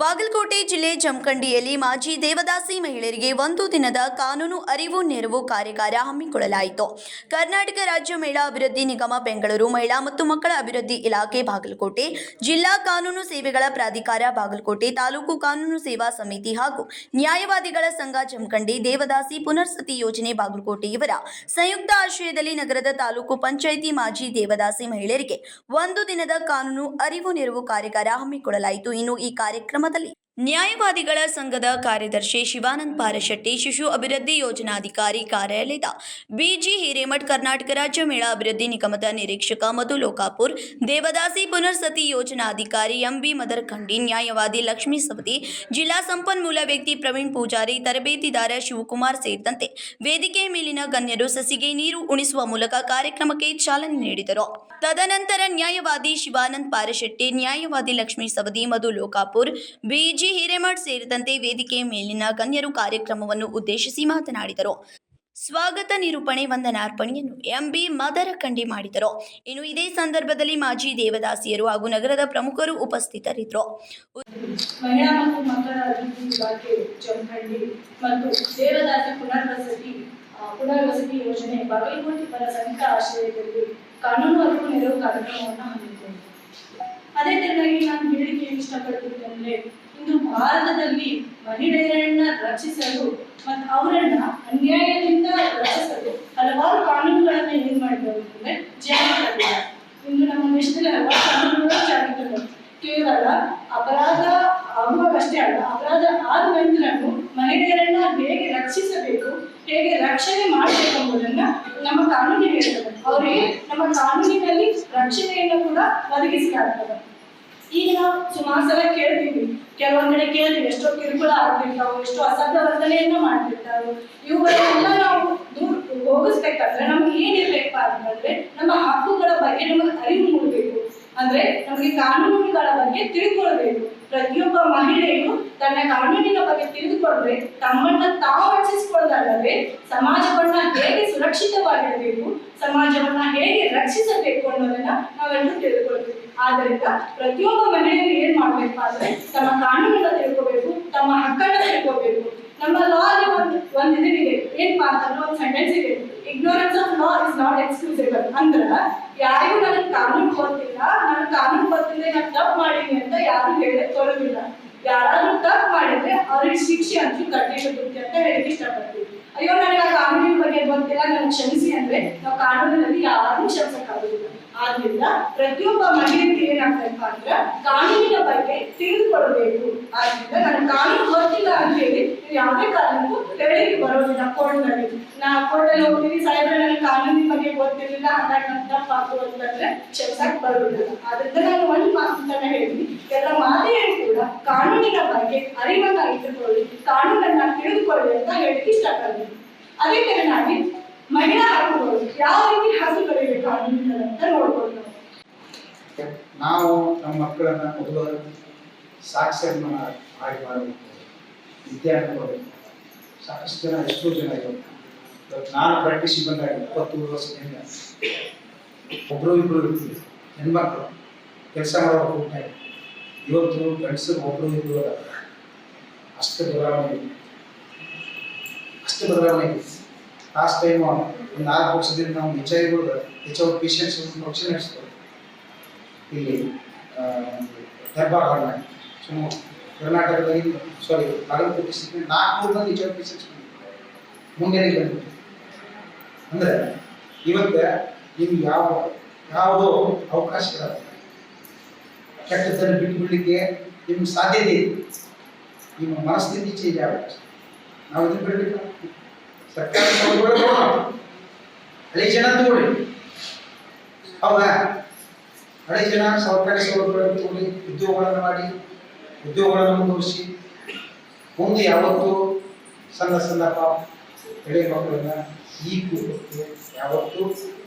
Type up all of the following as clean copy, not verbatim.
ಬಾಗಲಕೋಟೆ ಜಿಲ್ಲೆ ಜಮಖಂಡಿಯಲ್ಲಿ ಮಾಜಿ ದೇವದಾಸಿ ಮಹಿಳೆಯರಿಗೆ ಒಂದು ದಿನದ ಕಾನೂನು ಅರಿವು ನೆರವು ಕಾರ್ಯಾಗಾರ ಹಮ್ಮಿಕೊಳ್ಳಲಾಯಿತು. ಕರ್ನಾಟಕ ರಾಜ್ಯ ಮಹಿಳಾ ಅಭಿವೃದ್ಧಿ ನಿಗಮ ಬೆಂಗಳೂರು, ಮಹಿಳಾ ಮತ್ತು ಮಕ್ಕಳ ಅಭಿವೃದ್ಧಿ ಇಲಾಖೆ ಬಾಗಲಕೋಟೆ, ಜಿಲ್ಲಾ ಕಾನೂನು ಸೇವೆಗಳ ಪ್ರಾಧಿಕಾರ ಬಾಗಲಕೋಟೆ, ತಾಲೂಕು ಕಾನೂನು ಸೇವಾ ಸಮಿತಿ ಹಾಗೂ ನ್ಯಾಯವಾದಿಗಳ ಸಂಘ ಜಮಖಂಡಿ, ದೇವದಾಸಿ ಪುನರ್ವಸತಿ ಯೋಜನೆ ಬಾಗಲಕೋಟೆ ಇವರ ಸಂಯುಕ್ತ ಆಶ್ರಯದಲ್ಲಿ ನಗರದ ತಾಲೂಕು ಪಂಚಾಯಿತಿ ಮಾಜಿ ದೇವದಾಸಿ ಮಹಿಳೆಯರಿಗೆ ಒಂದು ದಿನದ ಕಾನೂನು ಅರಿವು ನೆರವು ಕಾರ್ಯಾಗಾರ ಹಮ್ಮಿಕೊಳ್ಳಲಾಯಿತು. ಇನ್ನು ಈ ಕಾರ್ಯಕ್ರಮದಲ್ಲಿ ನ್ಯಾಯವಾದಿಗಳ ಸಂಘದ ಕಾರ್ಯದರ್ಶಿ ಶಿವಾನಂದ ಪಾರಶೆಟ್ಟಿ, ಶಿಶು ಅಭಿವೃದ್ಧಿ ಯೋಜನಾಧಿಕಾರಿ ಕಾರ್ಯಾಲಯದ ಬಿಜಿ ಹಿರೇಮಠ್, ಕರ್ನಾಟಕ ರಾಜ್ಯ ಮಹಿಳಾ ಅಭಿವೃದ್ಧಿ ನಿಗಮದ ನಿರೀಕ್ಷಕ ಮಧು ಲೋಕಾಪುರ್, ದೇವದಾಸಿ ಪುನರ್ವಸತಿ ಯೋಜನಾಧಿಕಾರಿ ಎಂಬಿ ಮದರಖಂಡಿ, ನ್ಯಾಯವಾದಿ ಲಕ್ಷ್ಮೀ ಸವದಿ, ಜಿಲ್ಲಾ ಸಂಪನ್ಮೂಲ ವ್ಯಕ್ತಿ ಪ್ರವೀಣ್ ಪೂಜಾರಿ, ತರಬೇತಿದಾರ ಶಿವಕುಮಾರ್ ಸೇರಿದಂತೆ ವೇದಿಕೆ ಮೇಲಿನ ಗಣ್ಯರು ಸಸಿಗೆ ನೀರು ಉಣಿಸುವ ಮೂಲಕ ಕಾರ್ಯಕ್ರಮಕ್ಕೆ ಚಾಲನೆ ನೀಡಿದರು. ತದನಂತರ ನ್ಯಾಯವಾದಿ ಶಿವಾನಂದ ಪಾರಶೆಟ್ಟಿ, ನ್ಯಾಯವಾದಿ ಲಕ್ಷ್ಮೀ ಸವದಿ, ಮಧು ಲೋಕಾಪುರ್, ಬಿಜಿ ಹಿರೇಮಠ್ ಸೇರಿದಂತೆ ವೇದಿಕೆ ಮೇಲಿನ ಗಣ್ಯರು ಕಾರ್ಯಕ್ರಮವನ್ನು ಉದ್ದೇಶಿಸಿ ಮಾತನಾಡಿದರು. ಸ್ವಾಗತ ನಿರೂಪಣೆ, ವಂದನಾರ್ಪಣೆಯನ್ನು ಎಂಬಿ ಮದರಖಂಡಿ ಮಾಡಿದರು. ಇನ್ನು ಇದೇ ಸಂದರ್ಭದಲ್ಲಿ ಮಾಜಿ ದೇವದಾಸಿಯರು ಹಾಗೂ ನಗರದ ಪ್ರಮುಖರು ಉಪಸ್ಥಿತರಿದ್ದರು. ಮಹಿಳಾ ಮತ್ತು ಮಕ್ಕಳ ಅಭಿವೃದ್ಧಿ ಇಲಾಖೆ ಜಮಖಂಡಿ ಮತ್ತು ದೇವದಾಸಿ ಪುನರ್ವಸತಿ ಯೋಜನೆ ಬಾಗಲಕೋಟೆ ಇವರ ಸಂಯುಕ್ತ ಆಶ್ರಯದಲ್ಲಿ ಕಾನೂನು ಅರಿವು ನೆರವು ಕಾರ್ಯಕ್ರಮವನ್ನು ಹಮ್ಮಿಕೊಂಡಿದೆ. ಅದೇ ತೆರನಾಗಿ ನಾನು ಹೇಳಿಕೆ ಇಷ್ಟಪಡ್ತಿದ್ದಂದ್ರೆ, ಇಂದು ಭಾರತದಲ್ಲಿ ಮಹಿಳೆಯರನ್ನ ರಕ್ಷಿಸಲು ಮತ್ತು ಅವರನ್ನ ಅನ್ಯಾಯದಿಂದ ರಕ್ಷಿಸಲು ಹಲವಾರು ಕಾನೂನುಗಳನ್ನ ಏನ್ ಮಾಡಿದ್ದಾರೆ ಅಂದ್ರೆ ಜಾರಿ ಮಾಡಿದ್ದಾರೆ. ಇಂದು ನಮ್ಮ ದೇಶದಲ್ಲಿ ಹಲವಾರು ಕಾನೂನುಗಳು ಜಾರಿಗೆ ತಂದಿವೆ. ಕೇವಲ ಅಪರಾಧ ಆಗುವಾಗಷ್ಟೇ ಅಲ್ಲ, ಅಪರಾಧ ಆದ ನಂತರನು ಮಹಿಳೆಯರನ್ನ ಹೇಗೆ ರಕ್ಷಿಸಬೇಕು, ಹೇಗೆ ರಕ್ಷಣೆ ಮಾಡಬೇಕು ಎಂಬುದನ್ನ ನಮ್ಮ ಕಾನೂನು ಹೇಳ್ತದೆ. ಅವರಿಗೆ ನಮ್ಮ ಕಾನೂನಿನಲ್ಲಿ ರಕ್ಷಣೆಯನ್ನು ಕೂಡ ಒದಗಿಸಲಾಗ್ತದೆ. ಈಗ ನಾವು ಸುಮಾರು ಸಲ ಕೇಳ್ತೀವಿ, ಕೆಲವೊಂದ್ ಕಡೆ ಕೇಳ್ತೀವಿ, ಎಷ್ಟೋ ಕಿರುಕುಳ ಆಗ್ತಿರ್ತಾವೆ, ಎಷ್ಟೋ ಅಸಭ್ಯ ವರ್ತನೆಯನ್ನ ಮಾಡ್ತಿರ್ತಾವೆ. ಇವುಗಳನ್ನೆಲ್ಲ ನಾವು ದೂರ ಹೋಗಿಸ್ಬೇಕಂದ್ರೆ ನಮ್ಗೆ ಏನಿರ್ಬೇಕು ಅಂತಂದ್ರೆ, ನಮ್ಮ ಹಕ್ಕುಗಳ ಬಗ್ಗೆ ನಮಗೆ ಅರಿವು ಮೂಡಬೇಕು. ಅಂದ್ರೆ ನಮಗೆ ಕಾನೂನುಗಳ ಬಗ್ಗೆ ತಿಳ್ಕೊಳ್ಬೇಕು. ಪ್ರತಿಯೊಬ್ಬ ಮಹಿಳೆಯು ತನ್ನ ಕಾನೂನಿನ ಬಗ್ಗೆ ತಿಳಿದುಕೊಂಡ್ರೆ ತಮ್ಮನ್ನ ತಾವು ರಕ್ಷಿಸಿಕೊಳ್ಳದಲ್ಲದೆ ಸಮಾಜವನ್ನ ಹೇಗೆ ಸುರಕ್ಷಿತವಾಗಿರಬೇಕು, ಸಮಾಜವನ್ನ ಹೇಗೆ ರಕ್ಷಿಸಬೇಕು ಅನ್ನೋದನ್ನ ನಾವೆಲ್ಲರೂ ತಿಳ್ಕೊಳ್ಬೇಕು. ಆದ್ದರಿಂದ ಪ್ರತಿಯೊಬ್ಬ ಮಹಿಳೆಯರು ಏನ್ ಮಾಡ್ಬೇಕು ಅಂದ್ರೆ ತಮ್ಮ ಕಾನೂನನ್ನ ತಿಳ್ಕೋಬೇಕು, ತಮ್ಮ ಹಕ್ಕನ್ನ ತಿಳ್ಕೋಬೇಕು. ನಮ್ಮ ಲಾ ಅಲ್ಲಿ ಒಂದು ಇದೀವಿ, ಏನ್ಪಾ ಅಂತಂದ್ರೆ ಒಂದು ಸೆಂಟೆನ್ಸ್ ಇದೆ, ignorance of law is not excusable. ಅಂದ್ರ ಯಾರಿಗೂ ನನಗೆ ಕಾನೂನು ಗೊತ್ತಿಲ್ಲ, ನಾನು ಕಾನೂನು ಗೊತ್ತಿಲ್ಲ, ನಾನು ತಪ್ಪು ಮಾಡೀನಿ ಅಂತ ಯಾರು ಹೇಳಕ್ ಕೊಡೋದಿಲ್ಲ. ಯಾರಾದ್ರೂ ತಪ್ಪು ಮಾಡಿದ್ರೆ ಅವ್ರಿಗೆ ಶಿಕ್ಷೆ ಅಂತೂ ಕಟ್ಟಿರುತ್ತೆ ಅಂತ ಹೇಳಕ್ ಇಷ್ಟಪಡ್ತೀವಿ. ಅಯ್ಯೋ ನನಗೆ ಆ ಕಾನೂನಿನ ಬಗ್ಗೆ ಗೊತ್ತಿಲ್ಲ, ನನಗೆ ಕ್ಷಮಿಸಿ ಅಂದ್ರೆ ನಾವು ಕಾನೂನಿನಲ್ಲಿ ಯಾರು ಕ್ಷಮಿಸಕ್ಕಾಗುದಿಲ್ಲ. ಆದ್ರಿಂದ ಪ್ರತಿಯೊಬ್ಬ ಮಹಿಳೆಗೆ ಏನಾಗ್ತಪ್ಪ ಅಂದ್ರೆ ಕಾನೂನಿನ ಬಗ್ಗೆ ತಿಳಿದುಕೊಳ್ಬೇಕು. ಆದ್ರಿಂದ ನನಗೆ ಕಾನೂನು ಗೊತ್ತಿಲ್ಲ ಅಂತ ಹೇಳಿ ಯಾವುದೇ ಕಾರಣಕ್ಕೂ ಹೇಳಿಕೆ ಬರೋದಿಲ್ಲ. ಕೋರ್ಟ್ನಲ್ಲಿ ನಾವು ಕೋರ್ಟಲ್ಲಿ ಹೋಗ್ತೀವಿ, ಸಾಹೇಬ್ರೆ ನನಗೆ ಕಾನೂನಿನ ಬಗ್ಗೆ ಗೊತ್ತಿರಲಿಲ್ಲ, ಹಾಗಾಗಿ ನನ್ನ ತಪ್ಪಾಗ್ತು ಅಂತಂದ್ರೆ ಕ್ಷಮಿಸಕ್ ಬರೋದಿಲ್ಲ. ಆದ್ರಿಂದ ನಾನು ಒಂದು ಮಾತನ್ನ ಹೇಳ್ತೀನಿ, ಎಲ್ಲ ಮಾತೆಯರು ಕೂಡ ಕಾನೂನಿನ ಬಗ್ಗೆ ಅರಿವನ್ನ ಇಟ್ಟುಕೊಳ್ಳಿ, ಕಾನೂನನ್ನ ತಿಳಿದುಕೊಳ್ಳಿ ಅಂತ ಹೇಳಿಕ್ಕೆ ಇಷ್ಟಪಡ್ತೀನಿ. ಅದೇ ತೆರನಾಗಿ ಮಹಿಳಾ ಹಕ್ಕುಗಳು ಯಾವ ರೀತಿ ಹಕ್ಕುಗಳಿವೆ ಕಾನೂನಿನಲ್ಲಿ ಅಂತ ನೋಡ್ಬೋದು. ನಾವು ನಮ್ಮ ಮಕ್ಕಳನ್ನ ಮೊದಲು ಸಾಕ್ಷರ ಮಾಡಬೇಕು, ವಿದ್ಯಾರ್ಥಿಗಳು ಸಾಕಷ್ಟು ಜನ, ಎಷ್ಟೋ ಜನ ಇವತ್ತು ನಾನು ಪ್ರಾಕ್ಟೀಸ್ ಬಂದಾಗ 20 ವರ್ಷದಿಂದ ಒಬ್ರು ಇಬ್ರು ಇರ್ತೀವಿ ಹೆಣ್ಮಕ್ಳು ಕೆಲಸ ಮಾಡೋರು ಕೂಟ. ಇವತ್ತು ಗಂಡಸರು ಒಬ್ರು ಇಬ್ರು ಅಷ್ಟು ಬದಲಾವಣೆ ಇದೆ. ಲಾಸ್ಟ್ ಟೈಮ್ ಒಂದು 4 ವರ್ಷದಿಂದ ನಾವು ಹೆಚ್ಚು ಪೇಷಂಟ್ಸ್ ಫಂಕ್ಷನ್ ನಡೆಸ್ತೀವಿ ಇಲ್ಲಿ ದರ್ಬಾರ್ ಹಾಲ್ನಾಗ. ಸುಮಾರು ಕರ್ನಾಟಕದಲ್ಲಿ ಬಾಗಲಕೋಟೆ ಡಿಸ್ಟ್ರಿಕ್ಟ್ 400 ಮಂದಿ ಹೆಚ್ಚು ಪೇಷಂಟ್ಸ್ ಮುಂದೆ ಬಂದ್ಬಿಟ್ಟು. ಅಂದ್ರೆ ಇವತ್ತು ನಿಮ್ಗೆ ಯಾವುದೋ ಅವಕಾಶ ಇರೋದು, ಕೆಟ್ಟದ್ದನ್ನು ಬಿಟ್ಟು ಬಿಡಲಿಕ್ಕೆ ನಿಮ್ಗೆ ಸಾಧ್ಯತೆ ಇದೆ. ನಿಮ್ಮ ಮನಸ್ಥಿತಿ ಚೇಂಜ್ ಆಗುತ್ತೆ. ನಾವು ಇದನ್ನು ಬಿಡಬೇಕು. ಸರ್ಕಾರಿ ಸೌಲಭ್ಯಗಳು ಹಳೆ ಜನ ತಗೊಳ್ಳಿ, ಹೌದಾ? ಹಳೆ ಜನ ಸರ್ಕಾರಿ ಸೌಲಭ್ಯಗಳನ್ನು ತಗೊಳ್ಳಿ, ಉದ್ಯೋಗಗಳನ್ನು ಮಾಡಿ, ಉದ್ಯೋಗಗಳನ್ನು ಮುಂದುವರಿಸಿ, ಮುಂದೆ ಯಾವತ್ತೂ ಸಣ್ಣ ಸಣ್ಣ ಎಳೆ ಮಕ್ಕಳನ್ನ ಈ ಕೂಟಕ್ಕೆ ಯಾವತ್ತೂ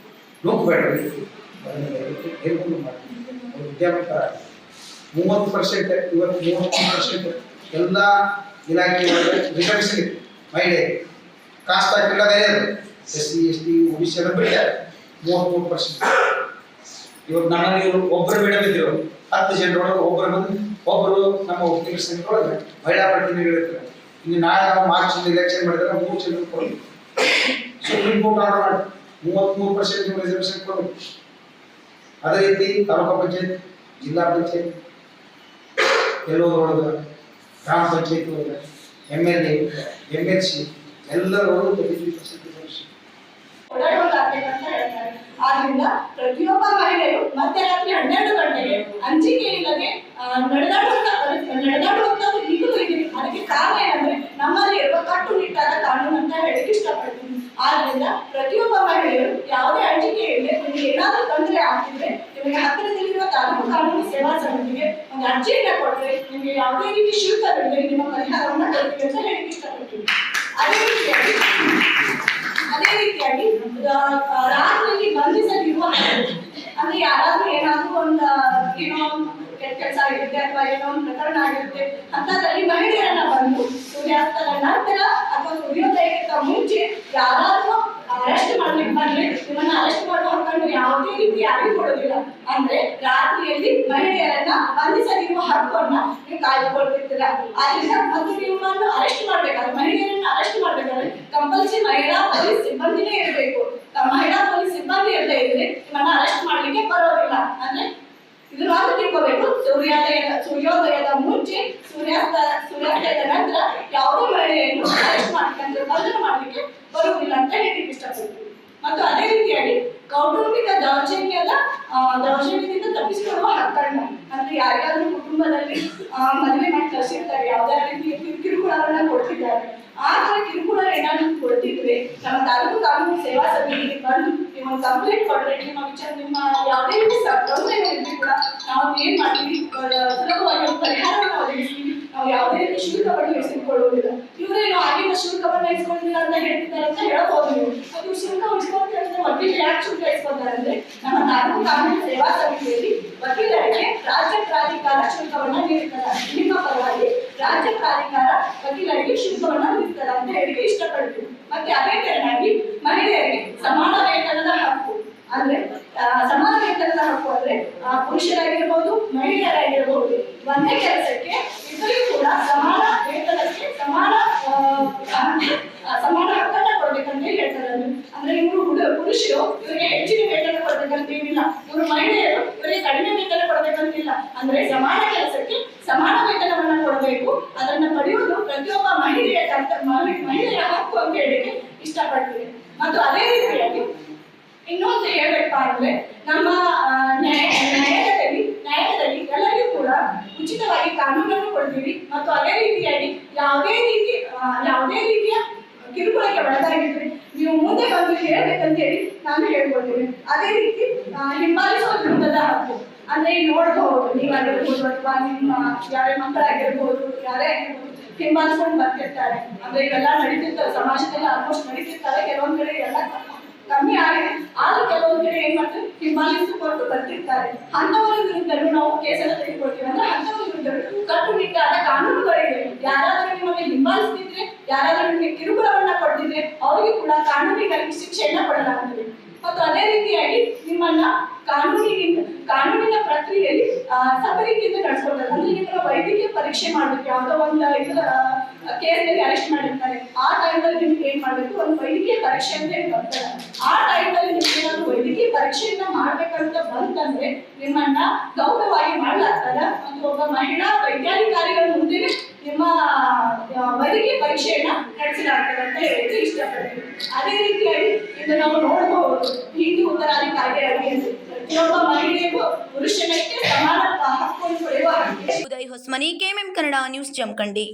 ನುಗ್ಗಬೇಡ್ರಿ. ಅದನ್ನು ಹೇಳ್ಕೊಂಡು ಮಾಡ್ತೀನಿ. ವಿದ್ಯಾವಂತರ 30%, ಇವತ್ತು 33% ಎಲ್ಲ ಇಲಾಖೆಗಳಲ್ಲಿ ರಿಸರ್ವೇಷನ್ ಇದೆ. ಮಹಿಳೆ ಕಾಸ್ಟ್ ಹಾಕಿಲ್ಲ, SC ST OBC ಎಲ್ಲ ಬಿಡ್ತಾರೆ 33%. ಇವತ್ತು ನಮ್ಮಲ್ಲಿ ಇವರು ಒಬ್ಬರು ಮೇಡಮ್ ಇದ್ರು 10 ಜನರೊಳಗೆ ಒಬ್ಬರು ನಮ್ಮ ವಕೀಲರ ಸಂಘದೊಳಗೆ ಮಹಿಳಾ ಪ್ರತಿನಿಧಿಗಳಿರ್ತಾರೆ. ಇನ್ನು ನಾಳೆ ನಾವು ಮಾರ್ಚ್ ಎಲೆಕ್ಷನ್ ಮಾಡಿದ್ರೆ 3 ಜನ ಕೊಡಲಿ. ಸುಪ್ರೀಂ ಕೋರ್ಟ್ ಆರ್ಡರ್ ಮಾಡಿ 33% ರಿಸರ್ವೇಶನ್ ಕೊಡಬೇಕು. ಅದೇ ರೀತಿ ತಾಲೂಕು ಪಂಚಾಯತ್, ಜಿಲ್ಲಾ ಪಂಚಾಯತ್, ಎಲ್ಲೋದ್ರೊಳಗೆ ಗ್ರಾಮ ಪಂಚಾಯತ್ ಒಳಗೆ MLA, MLC ಎಲ್ಲರೊಳಗೂ 33% ರಿಸರ್ವೇಶನ್ ಓಡಾಡೋದಾಗಬೇಕಂತ ಹೇಳ್ತಾರೆ. ಆದ್ರಿಂದ ಪ್ರತಿಯೊಬ್ಬ ಮಹಿಳೆಯು ಮಧ್ಯರಾತ್ರಿ 12 ಗಂಟೆಗೆ ಅಂಜಿಕೆ ಇಲ್ಲದೆ ನಡೆದಾಡುವಂಥದ್ದು ಈಗಲೂ ಇದೆ. ಅದಕ್ಕೆ ಕಾರಣ ಏನಂದ್ರೆ ನಮ್ಮಲ್ಲಿ ಇರುವ ಕಟ್ಟುನಿಟ್ಟಾದ ಕಾನೂನು ಅಂತ ಹೇಳಕ್ಕೆ ಇಷ್ಟಪಡ್ತೀನಿ. ಆದ್ರಿಂದ ಪ್ರತಿಯೊಬ್ಬ ಮಹಿಳೆಯರು ಯಾವುದೇ ಅಂಜಿಕೆ ಇಲ್ಲದೆ ನಿಮಗೆ ಏನಾದರೂ ತೊಂದರೆ ಆಗ್ತಿದ್ರೆ ನಿಮಗೆ ಹತ್ತಿರದಲ್ಲಿರುವ ತಾಲೂಕು ಕಾನೂನು ಸೇವಾ ಸಮಿತಿಗೆ ಒಂದು ಅರ್ಜಿಯನ್ನ ಕೊಟ್ಟರೆ ನಿಮಗೆ ಯಾವುದೇ ರೀತಿ ಶುಲ್ಕವಿಲ್ಲದೆ ನಿಮ್ಮ ಪರಿಹಾರವನ್ನ ಕೊಡ್ತೀವಿ ಅಂತ ಹೇಳಕ್ಕೆ ಇಷ್ಟಪಡ್ತೀನಿ. ಅದೇ ರೀತಿಯಾಗಿ ರಾತ್ರಿಯಲ್ಲಿ ಬಂಧಿಸಲಿರುವ ಅಂದ್ರೆ ಯಾರಾದ್ರೂ ಏನಾದ್ರೂ ಏನೋ ಕೆಲಸ ಆಗಿರುತ್ತೆ ಅಥವಾ ಏನೋ ಒಂದು ಪ್ರಕರಣ ಆಗಿರುತ್ತೆ ಅಂತದ್ರಲ್ಲಿ ಮಹಿಳೆಯರನ್ನ ಬಂದು ಸೂರ್ಯಾಸ್ತದ ನಂತರ ಅಥವಾ ಸೂರ್ಯೋದಯಕ್ಕಿಂತ ಮುಂಚೆ ಯಾರಾದ್ರೂ ಅರೆಸ್ಟ್ ಮಾಡ್ಲಿಕ್ಕೆ ಬಂದ್ರೆ ನಿಮ್ಮನ್ನ ಅರೆಸ್ಟ್ ಮಾಡುವ ಹಕ್ಕನ್ನು ಯಾವುದೇ ರೀತಿ ಯಾರಿಗೂ ಕೊಡೋದಿಲ್ಲ. ಅಂದ್ರೆ ರಾತ್ರಿಯಲ್ಲಿ ಮಹಿಳೆಯರನ್ನ ಬಂಧಿಸಲಿರುವ ಹಕ್ಕನ್ನ ನೀವು ಕಾಯ್ದುಕೊಳ್ತಿರ್ತೀರ. ಆದ್ರಿಂದ ಮತ್ತು ನಿಮ್ಮನ್ನು ಅರೆಸ್ಟ್ ಮಾಡ್ಬೇಕಾದ್ರೆ ಮಹಿಳೆಯರನ್ನ ಅರೆಸ್ಟ್ ಮಾಡ್ಬೇಕಾದ್ರೆ ಕಂಪಲ್ಸರಿ ಮಹಿಳಾ ಪೊಲೀಸ್ ಸಿಬ್ಬಂದಿನೇ ಇರಬೇಕು. ಮಹಿಳಾ ಪೊಲೀಸ್ ಸಿಬ್ಬಂದಿ ಇರದೇ ಇದ್ರೆ ನಿಮ್ಮನ್ನ ಅರೆಸ್ಟ್ ಮಾಡ್ಲಿಕ್ಕೆ ಬರೋದಿಲ್ಲ. ಅಂದ್ರೆ ಇದನ್ನ ತಿಳ್ಕೋಬೇಕು. ಸೂರ್ಯೋದಯದ ಮುಂಚೆ ಸೂರ್ಯಾಸ್ತದ ನಂತರ ಯಾವುದೇ ಮಹಿಳೆಯನ್ನು ಅರೆಸ್ಟ್ ಮಾಡ್ಲಿಕ್ಕೆ ಬಂಧನ ಮಾಡ್ಲಿಕ್ಕೆ ಬರುವುದಿಲ್ಲ ಅಂತ ಹೇಳಿ ಇಷ್ಟಪಡ್ತೀವಿ. ಮತ್ತು ಅದೇ ರೀತಿಯಾಗಿ ಕೌಟುಂಬಿಕ ದೌರ್ಜನ್ಯದಿಂದ ತಪ್ಪಿಸಿಕೊಳ್ಳುವ ಹಕ್ಕನ್ನು ಅಂದ್ರೆ ಯಾರಿಗಾದ್ರೂ ಕುಟುಂಬದಲ್ಲಿ ಮದುವೆ ಮಾಡಿ ಕಳಿಸಿರ್ತಾರೆ, ಯಾವುದೇ ರೀತಿಯ ಕಿರುಕುಳವನ್ನ ಕೊಡ್ತಿದ್ದಾರೆ. ಆ ತರ ಕಿರುಕುಳ ಏನಾದ್ರು ಕೊಡ್ತಿದ್ರೆ ನಮ್ಮ ತಾಲೂಕು ಕಾನೂನು ಸೇವಾ ಸಮಿತಿಗೆ ಬಂದು ನೀವು ಕಂಪ್ಲೇಂಟ್ ಕೊಟ್ರೆ ನಿಮ್ಮ ಯಾವುದೇ ರೀತಿ ತೊಂದರೆಗಳಿದ್ರೆ ಕೂಡ ನಾವು ಏನ್ ಮಾಡ್ತೀವಿ, ಸುಲಭವಾಗಿ ಒಂದು ಪರಿಹಾರವನ್ನು ಒದಗಿಸ್ತೀವಿ. ನಾವು ಯಾವುದೇ ರೀತಿ ಶುಲ್ಕವನ್ನು ಇರಿಸಿಕೊಳ್ಳುವುದಿಲ್ಲ. ಇವರೇನು ಆಗಿನ ಶುಲ್ಕವನ್ನ ಇಸ್ಕೊಂಡಿಲ್ಲ ಅಂತ ಹೇಳ್ತಿದ್ದಾರೆ ಅಂತ ಹೇಳಬಹುದು ನೀವು. ಅದು ಶುಲ್ಕ ಇಸ್ಕೊಂಡು ಹೇಳಿದ್ರೆ ವಕೀಲರು ಯಾಕೆ ಶುಲ್ಕ ಇಸ್ಕೊತಾರೆ ಅಂದ್ರೆ ನಮ್ಮ ತಾಲೂಕು ಕಾನೂನು ಸೇವಾ ಸಮಿತಿಯಲ್ಲಿ ವಕೀಲರಿಗೆ ರಾಜ್ಯ ಪ್ರಾಧಿಕಾರ ಶುಲ್ಕವನ್ನ ನೀಡುತ್ತಾರೆ. ನಿಮ್ಮ ಪರವಾಗಿ ರಾಜ್ಯ ಪ್ರಾಧಿಕಾರ ವಕೀಲರಿಗೆ ಶುಲ್ಕವನ್ನ ನೀಡುತ್ತಾರೆ ಅಂತ ಹೇಳಿಕೆ ಇಷ್ಟಪಡ್ತೀವಿ. ಮತ್ತೆ ಅದೇ ತೆರನಾಗಿ ಮಹಿಳೆಯರಿಗೆ ಸಮಾನ ವೇತನದ ಹಕ್ಕು ಅಂದ್ರೆ ಸಮಾನ ವೇತನದ ಹಕ್ಕು ಅಂದ್ರೆ ಪುರುಷರಾಗಿರ್ಬೋದು ಮಹಿಳೆಯರಾಗಿರ್ಬೋದು ಒಂದೇ ಕೆಲಸಕ್ಕೆ ಇಬ್ಬರಿಗೂ ಕೂಡ ಸಮಾನ ವೇತನಕ್ಕೆ ಸಮಾನ ಹಕ್ಕನ್ನ ಕೊಡ್ಬೇಕಂತ ಹೇಳ್ತಾರೆ. ಅಂದ್ರೆ ಇವರು ಪುರುಷರು ಇವರಿಗೆ ಹೆಚ್ಚಿನ ವೇತನ ಕೊಡ್ಬೇಕಂತ ಏನಿಲ್ಲ, ಇವರು ಮಹಿಳೆಯರು ಇವರಿಗೆ ಕಡಿಮೆ ವೇತನ ಕೊಡ್ಬೇಕಂತಿಲ್ಲ. ಅಂದ್ರೆ ಸಮಾನ ಕೆಲಸಕ್ಕೆ ಸಮಾನ ವೇತನವನ್ನ ಕೊಡಬೇಕು. ಅದನ್ನ ಪಡೆಯುವುದು ಪ್ರತಿಯೊಬ್ಬ ಮಹಿಳೆಯ ಹಕ್ಕು ಅಂತ ಹೇಳಿಕ್ಕೆ ಇಷ್ಟಪಡ್ತೀನಿ. ಮತ್ತು ಅದೇ ರೀತಿಯಾಗಿ ಇನ್ನೊಂದು ಹೇಳ್ಬೇಕಪ್ಪ ಅಂದ್ರೆ ನಮ್ಮ ನ್ಯಾಯಾಲಯದಲ್ಲಿ ಎಲ್ಲರಿಗೂ ಕೂಡ ಉಚಿತವಾಗಿ ಕಾನೂನನ್ನು ಕೊಡ್ತೀವಿ. ಮತ್ತು ಅದೇ ರೀತಿಯಾಗಿ ಯಾವುದೇ ರೀತಿಯ ಕಿರುಕುಳಕ್ಕೆ ಒಳಗಾಗಿದ್ರೆ ನೀವು ಮುಂದೆ ಬಂದು ಹೇಳ್ಬೇಕಂತ ಹೇಳಿ ನಾನು ಹೇಳ್ಕೊಳ್ತೀನಿ. ಅದೇ ರೀತಿ ಹಿಂಬಾಲಿಸುವ ವಿರುದ್ಧದ ಹಕ್ಕು ಅಂದ್ರೆ ನೋಡಬಹುದು, ನೀವಾಗಿರ್ಬೋದು ಅಥವಾ ನಿಮ್ಮ ಯಾರೇ ಮಕ್ಕಳಾಗಿರ್ಬೋದು ಯಾರೇ ಆಗಿರ್ಬೋದು ಹಿಂಬಾಲಿಸ್ಕೊಂಡು ಬರ್ತಿರ್ತಾರೆ. ಅಂದ್ರೆ ಇವೆಲ್ಲ ನಡೀತಿರ್ತಾರೆ ಸಮಾಜದಲ್ಲಿ, ಆಲ್ಮೋಸ್ಟ್ ನಡೀತಿರ್ತಾರೆ. ಕೆಲವೊಂದ್ ಕಡೆ ಎಲ್ಲ ಕಮ್ಮಿ ಆಗಿದೆ, ಆದ್ರೂ ಕೆಲವೊಂದ್ ಕಡೆ ಏನ್ ಮಾಡ್ತಾರೆ ಹಿಂಬಾಲಿಸಿಕೊಂಡು ಬರ್ತಿರ್ತಾರೆ. ಅಂತವರ ವಿರುದ್ಧನೂ ನಾವು ಕೇಸನ್ನು ತೆಗೆದುಕೊಳ್ತೀವಿ. ಅಂದ್ರೆ ಅಂತವರ ವಿರುದ್ಧ ಕಟ್ಟುನಿಟ್ಟಾದ ಕಾನೂನುಗಳಿವೆ. ಯಾರಾದ್ರೂ ನಿಮಗೆ ಹಿಂಬಾಲಿಸ್ತಿದ್ರೆ, ಯಾರಾದ್ರೂ ನಿಮಗೆ ಕಿರುಕುಳವನ್ನ ಕೊಡ್ತಿದ್ರೆ ಅವರಿಗೆ ಕೂಡ ಕಾನೂನಿಗಾಗಿ ಶಿಕ್ಷೆಯನ್ನ ಕೊಡಲಾಗುತ್ತದೆ. ಮತ್ತು ಅದೇ ರೀತಿಯಾಗಿ ನಿಮ್ಮನ್ನ ಕಾನೂನಿನ ಪ್ರಕ್ರಿಯೆಯಲ್ಲಿ ಸಬರೀತಿಯಿಂದ ನಡೆಸ್ಕೊಳ್ತಾರೆ. ಅಂದ್ರೆ ನಿಮ್ಮನ್ನ ವೈದ್ಯಕೀಯ ಪರೀಕ್ಷೆ ಮಾಡ್ಬೇಕು. ಯಾವುದೋ ಒಂದು ಕೇಸ್ನಲ್ಲಿ ಅರೆಸ್ಟ್ ಮಾಡಿರ್ತಾರೆ, ಆ ಟೈಮಲ್ಲಿ ನಿಮ್ಗೆ ಏನ್ ಮಾಡ್ಬೇಕು, ಒಂದು ವೈದ್ಯಕೀಯ ಪರೀಕ್ಷೆ ಅಂತ ಹೇಳಿ ಬರ್ತಾರೆ. ಆ ಟೈಮಲ್ಲಿ ನಿಮ್ಗೆ ಏನಾದ್ರು ವೈದ್ಯಕೀಯ ಪರೀಕ್ಷೆಯನ್ನ ಮಾಡ್ಬೇಕಂತ ಬಂತಂದ್ರೆ ನಿಮ್ಮನ್ನ ಗೌರವವಾಗಿ ಮಾಡ್ಲಾಗ್ತದ. ಮತ್ತು ಒಬ್ಬ ಮಹಿಳಾ ವೈದ್ಯಾಧಿಕಾರಿಗಳ ಮುಂದೆ ನಿಮ್ಮ ವೈದ್ಯಕೀಯ ಪರೀಕ್ಷೆಯನ್ನ ನಡೆಸಲಾಗ್ತದೆ ಅಂತ ಹೇಳಿ ಇಷ್ಟಪಡ್ತೀವಿ. ಅದೇ ರೀತಿಯಾಗಿ ಇದು ನಾವು ನೋಡಬಹುದು ಹಿಂದೂ ಉತ್ತರಾಧಿಕಾರಿ ಅಡಿಯಲ್ಲಿ ಪ್ರತಿಯೊಬ್ಬ ಮಹಿಳೆಗೂ ಪುರುಷನಕ್ಕೆ ಸಮಾನ ಹಕ್ಕನ್ನು ಪಡೆಯುವ ಉದಯ್ ಹೊಸ್ಮನಿ, KMM ಕನ್ನಡ ನ್ಯೂಸ್, ಜಮಖಂಡಿ.